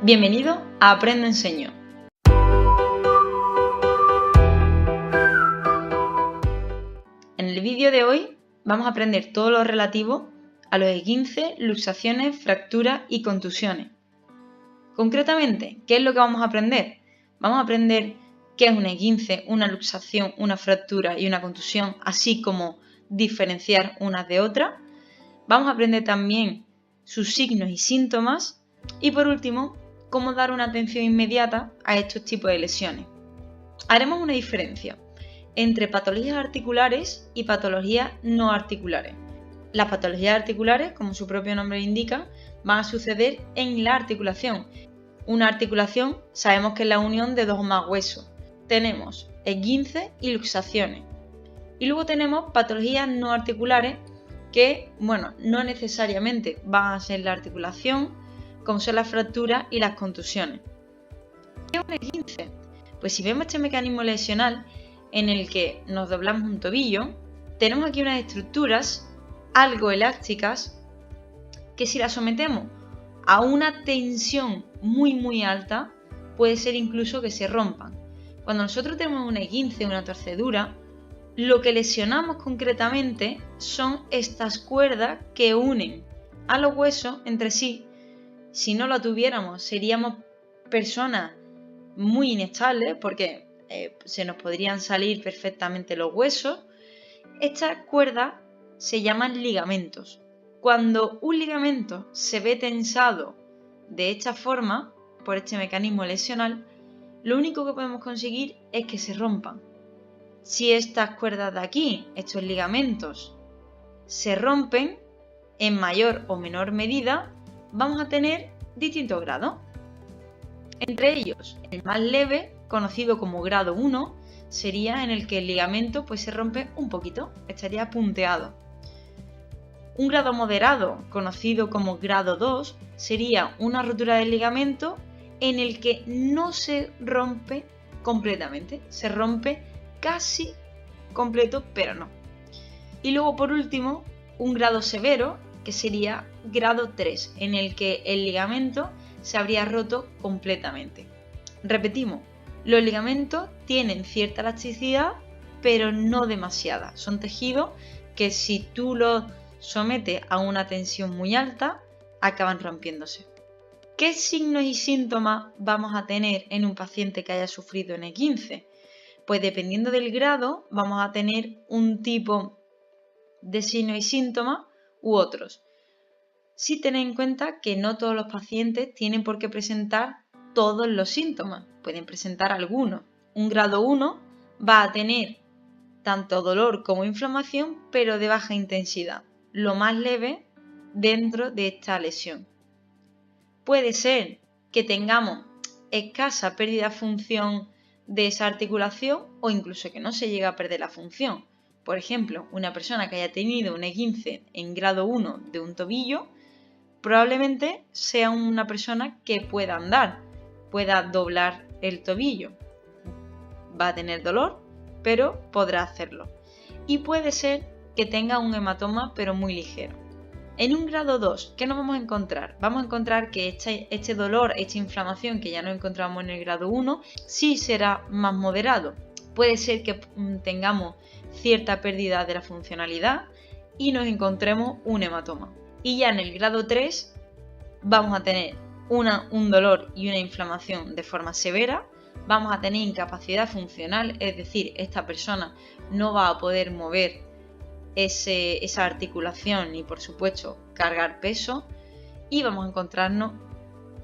Bienvenido a Aprendo Enseño. En el vídeo de hoy vamos a aprender todo lo relativo a los esguinces, luxaciones, fracturas y contusiones. Concretamente, ¿qué es lo que vamos a aprender? Vamos a aprender qué es un esguince, una luxación, una fractura y una contusión, así como diferenciar unas de otras. Vamos a aprender también sus signos y síntomas y por último, cómo dar una atención inmediata a estos tipos de lesiones. Haremos una diferencia entre patologías articulares y patologías no articulares. Las patologías articulares, como su propio nombre indica, van a suceder en la articulación. Una articulación sabemos que es la unión de dos o más huesos. Tenemos esguinces y luxaciones. Y luego tenemos patologías no articulares que, no necesariamente van a ser la articulación, como son las fracturas y las contusiones. ¿Qué es un esguince? Pues si vemos este mecanismo lesional en el que nos doblamos un tobillo, tenemos aquí unas estructuras algo elásticas que si las sometemos a una tensión muy alta, puede ser incluso que se rompan. Cuando nosotros tenemos un esguince, una torcedura, lo que lesionamos concretamente son estas cuerdas que unen a los huesos entre sí. Si no lo tuviéramos, seríamos personas muy inestables porque se nos podrían salir perfectamente los huesos. Estas cuerdas se llaman ligamentos. Cuando un ligamento se ve tensado de esta forma, por este mecanismo lesional, lo único que podemos conseguir es que se rompan. Si estas cuerdas de aquí, estos ligamentos, se rompen en mayor o menor medida, vamos a tener distintos grados. Entre ellos, el más leve, conocido como grado 1, sería en el que el ligamento se rompe un poquito, estaría punteado. Un grado moderado, conocido como grado 2, sería una rotura del ligamento en el que no se rompe completamente, se rompe casi completo, pero no. Y luego, por último, un grado severo, que sería grado 3, en el que el ligamento se habría roto completamente. Repetimos, los ligamentos tienen cierta elasticidad, pero no demasiada. Son tejidos que si tú los sometes a una tensión muy alta, acaban rompiéndose. ¿Qué signos y síntomas vamos a tener en un paciente que haya sufrido un esguince? Pues dependiendo del grado, vamos a tener un tipo de signos y síntomas u otros. Sí tened en cuenta que no todos los pacientes tienen por qué presentar todos los síntomas, pueden presentar algunos. Un grado 1 va a tener tanto dolor como inflamación, pero de baja intensidad, lo más leve dentro de esta lesión. Puede ser que tengamos escasa pérdida de función de esa articulación o incluso que no se llegue a perder la función. Por ejemplo, una persona que haya tenido un esguince en grado 1 de un tobillo, probablemente sea una persona que pueda andar, pueda doblar el tobillo. Va a tener dolor, pero podrá hacerlo. Y puede ser que tenga un hematoma, pero muy ligero. En un grado 2, ¿qué nos vamos a encontrar? Vamos a encontrar que este dolor, esta inflamación que ya nos encontramos en el grado 1, sí será más moderado. Puede ser que tengamos cierta pérdida de la funcionalidad y nos encontremos un hematoma. Y ya en el grado 3 vamos a tener un dolor y una inflamación de forma severa, vamos a tener incapacidad funcional, es decir, esta persona no va a poder mover esa articulación y por supuesto cargar peso y vamos a encontrarnos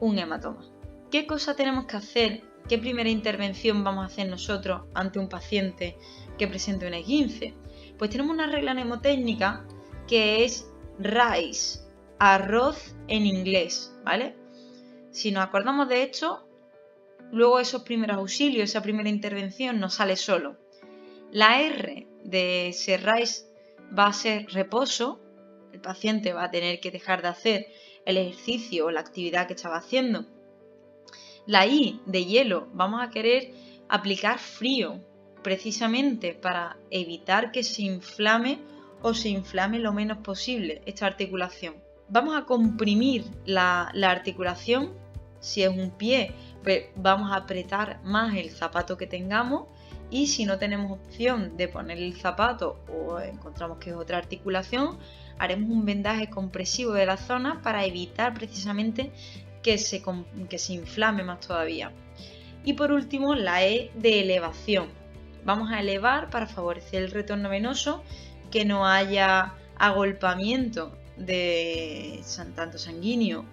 un hematoma. ¿Qué cosa tenemos que hacer? ¿Qué primera intervención vamos a hacer nosotros ante un paciente que presente un esguince? Pues tenemos una regla mnemotécnica que es RICE, arroz en inglés, ¿vale? Si nos acordamos de esto, luego esos primeros auxilios, esa primera intervención nos sale solo. La R de ese RICE va a ser reposo, el paciente va a tener que dejar de hacer el ejercicio o la actividad que estaba haciendo. La I de hielo, vamos a querer aplicar frío, precisamente para evitar que se inflame o se inflame lo menos posible esta articulación. Vamos a comprimir la articulación Si es un pie, pues vamos a apretar más el zapato que tengamos, y si no tenemos opción de poner el zapato o encontramos que es otra articulación, haremos un vendaje compresivo de la zona para evitar precisamente que se inflame más todavía. Y por último, la E de elevación. Vamos a elevar para favorecer el retorno venoso, que no haya agolpamiento de tanto sanguíneo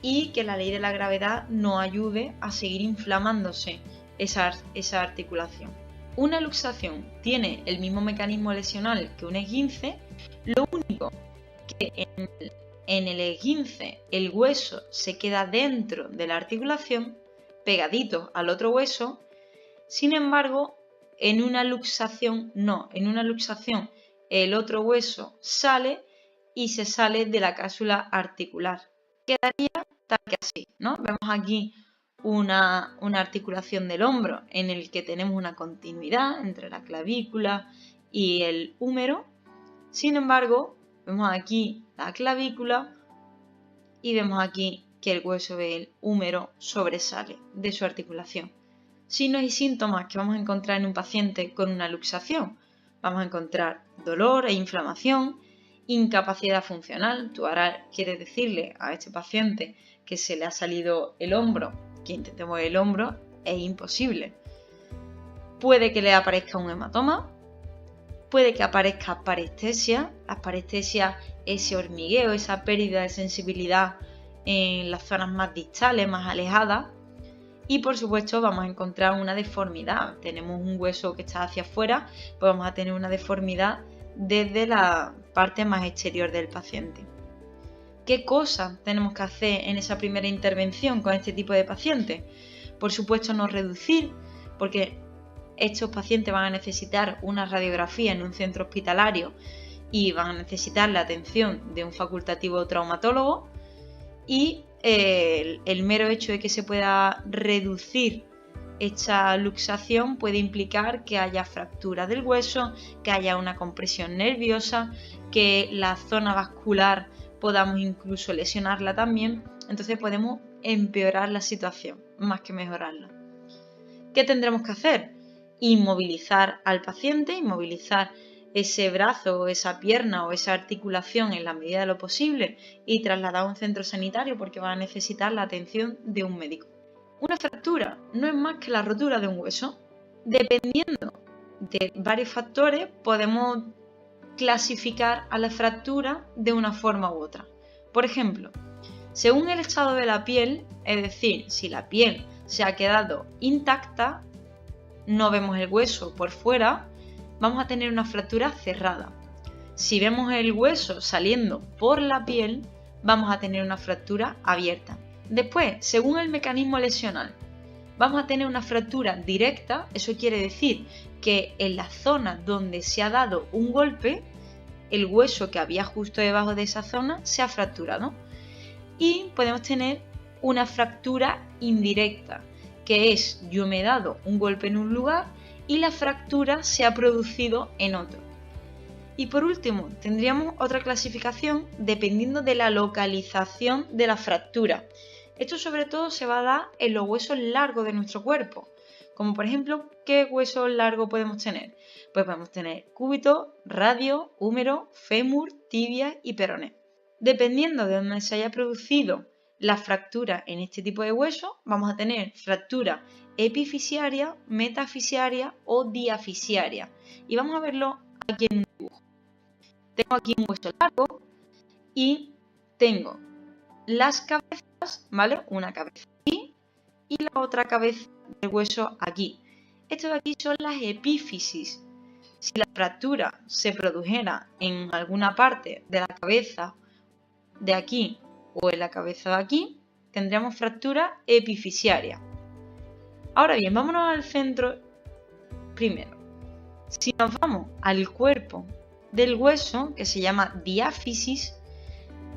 y que la ley de la gravedad nos ayude a seguir inflamándose esa articulación. Una luxación tiene el mismo mecanismo lesional que un esguince, lo único que en el esguince el hueso se queda dentro de la articulación, pegadito al otro hueso. Sin embargo, en una luxación no, en una luxación el otro hueso sale y se sale de la cápsula articular. Quedaría tal que así, ¿no? Vemos aquí una articulación del hombro en el que tenemos una continuidad entre la clavícula y el húmero. Sin embargo, vemos aquí la clavícula y vemos aquí que el hueso del húmero sobresale de su articulación. Signos y síntomas que vamos a encontrar en un paciente con una luxación. Vamos a encontrar dolor e inflamación, incapacidad funcional. Tú ahora quieres decirle a este paciente que se le ha salido el hombro, que intente mover el hombro, es imposible. Puede que le aparezca un hematoma, puede que aparezca parestesia. Las parestesias, ese hormigueo, esa pérdida de sensibilidad en las zonas más distales, más alejadas. Y por supuesto vamos a encontrar una deformidad. Tenemos un hueso que está hacia afuera, pues vamos a tener una deformidad desde la parte más exterior del paciente. ¿Qué cosas tenemos que hacer en esa primera intervención con este tipo de pacientes? Por supuesto no reducir, porque estos pacientes van a necesitar una radiografía en un centro hospitalario y van a necesitar la atención de un facultativo traumatólogo, y el mero hecho de que se pueda reducir esta luxación puede implicar que haya fractura del hueso, que haya una compresión nerviosa, que la zona vascular podamos incluso lesionarla también. Entonces podemos empeorar la situación más que mejorarla. ¿Qué tendremos que hacer? Inmovilizar al paciente, inmovilizar ese brazo o esa pierna o esa articulación en la medida de lo posible y trasladar a un centro sanitario porque va a necesitar la atención de un médico. Una fractura no es más que la rotura de un hueso. Dependiendo de varios factores podemos clasificar a la fractura de una forma u otra. Por ejemplo, según el estado de la piel, es decir, si la piel se ha quedado intacta, no vemos el hueso por fuera, vamos a tener una fractura cerrada. Si vemos el hueso saliendo por la piel, vamos a tener una fractura abierta. Después, según el mecanismo lesional, vamos a tener una fractura directa. Eso quiere decir que en la zona donde se ha dado un golpe, el hueso que había justo debajo de esa zona se ha fracturado. Y podemos tener una fractura indirecta, que es yo me he dado un golpe en un lugar y la fractura se ha producido en otro. Y por último, tendríamos otra clasificación dependiendo de la localización de la fractura. Esto sobre todo se va a dar en los huesos largos de nuestro cuerpo. Como por ejemplo, ¿qué huesos largos podemos tener? Pues podemos tener cúbito, radio, húmero, fémur, tibia y peroné. Dependiendo de dónde se haya producido la fractura en este tipo de hueso, vamos a tener fractura epifisiaria, metafisiaria o diafisiaria. Y vamos a verlo aquí en un dibujo. Tengo aquí un hueso largo y tengo las cabezas, ¿vale? Una cabeza aquí y la otra cabeza del hueso aquí. Esto de aquí son las epífisis. Si la fractura se produjera en alguna parte de la cabeza de aquí o en la cabeza de aquí, tendríamos fractura epifisiaria. Ahora bien, vámonos al centro primero. Si nos vamos al cuerpo del hueso, que se llama diáfisis,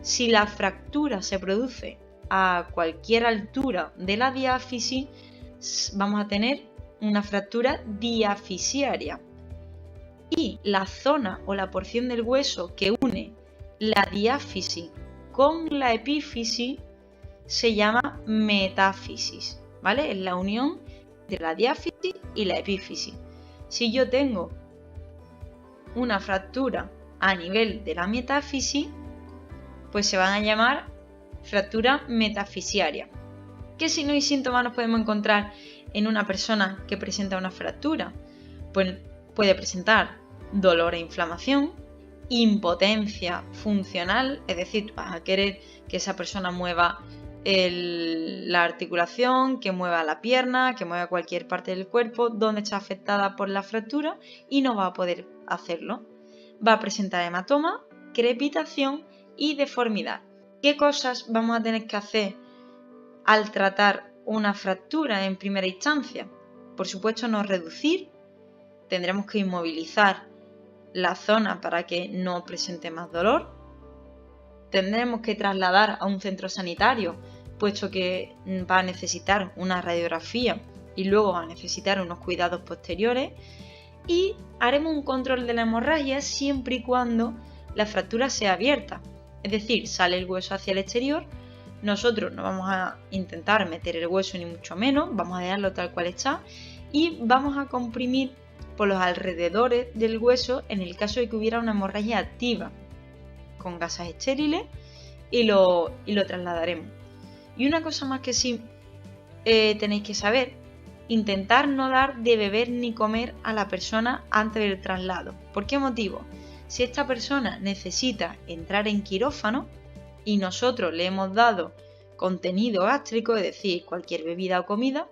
si la fractura se produce a cualquier altura de la diáfisis, vamos a tener una fractura diafisiaria. Y la zona o la porción del hueso que une la diáfisis con la epífisis se llama metáfisis, ¿vale? Es la unión de la diáfisis y la epífisis. Si yo tengo una fractura a nivel de la metáfisis, pues se van a llamar fractura metafisiaria. ¿Qué signos y síntomas nos podemos encontrar en una persona que presenta una fractura? Pues puede presentar dolor e inflamación, impotencia funcional, es decir, vas a querer que esa persona mueva la articulación, que mueva la pierna, que mueva cualquier parte del cuerpo donde está afectada por la fractura y no va a poder hacerlo. Va a presentar hematoma, crepitación y deformidad. ¿Qué cosas vamos a tener que hacer al tratar una fractura en primera instancia? Por supuesto, no reducir, tendremos que inmovilizar la zona para que no presente más dolor. Tendremos que trasladar a un centro sanitario, puesto que va a necesitar una radiografía y luego va a necesitar unos cuidados posteriores. Y haremos un control de la hemorragia siempre y cuando la fractura sea abierta, es decir, sale el hueso hacia el exterior. Nosotros no vamos a intentar meter el hueso ni mucho menos, vamos a dejarlo tal cual está y vamos a comprimir por los alrededores del hueso en el caso de que hubiera una hemorragia activa con gasas estériles y lo trasladaremos. Y una cosa más que sí tenéis que saber: intentar no dar de beber ni comer a la persona antes del traslado. ¿Por qué motivo? Si esta persona necesita entrar en quirófano y nosotros le hemos dado contenido gástrico, es decir, cualquier bebida o comida,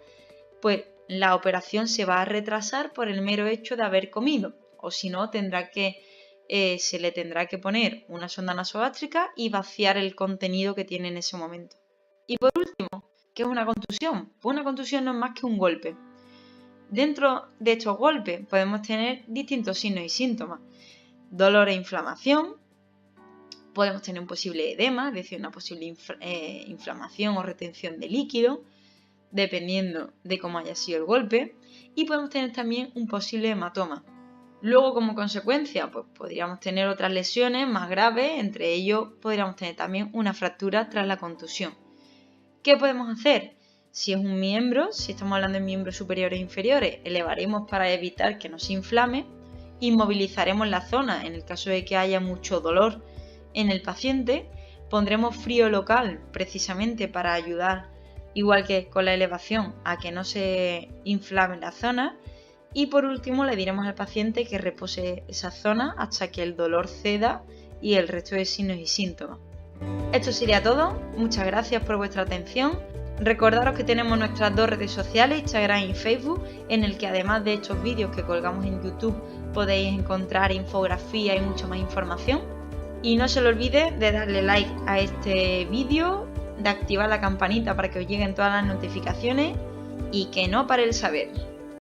pues la operación se va a retrasar por el mero hecho de haber comido, o si no se le tendrá que poner una sonda nasogástrica y vaciar el contenido que tiene en ese momento. Y por último, ¿qué es una contusión? Pues una contusión no es más que un golpe. Dentro de estos golpes podemos tener distintos signos y síntomas: dolor e inflamación, podemos tener un posible edema, es decir, una posible inflamación o retención de líquido, dependiendo de cómo haya sido el golpe, y podemos tener también un posible hematoma. Luego, como consecuencia, pues podríamos tener otras lesiones más graves, entre ellos podríamos tener también una fractura tras la contusión. ¿Qué podemos hacer? Si es un miembro, si estamos hablando de miembros superiores e inferiores, elevaremos para evitar que no se inflame, inmovilizaremos la zona en el caso de que haya mucho dolor en el paciente, pondremos frío local precisamente para ayudar, igual que con la elevación, a que no se inflame la zona. Y por último le diremos al paciente que repose esa zona hasta que el dolor ceda y el resto de signos y síntomas. Esto sería todo, muchas gracias por vuestra atención. Recordaros que tenemos nuestras dos redes sociales, Instagram y Facebook, en el que además de estos vídeos que colgamos en YouTube podéis encontrar infografía y mucha más información. Y no se lo olvide de darle like a este vídeo, de activar la campanita para que os lleguen todas las notificaciones y que no pare el saber.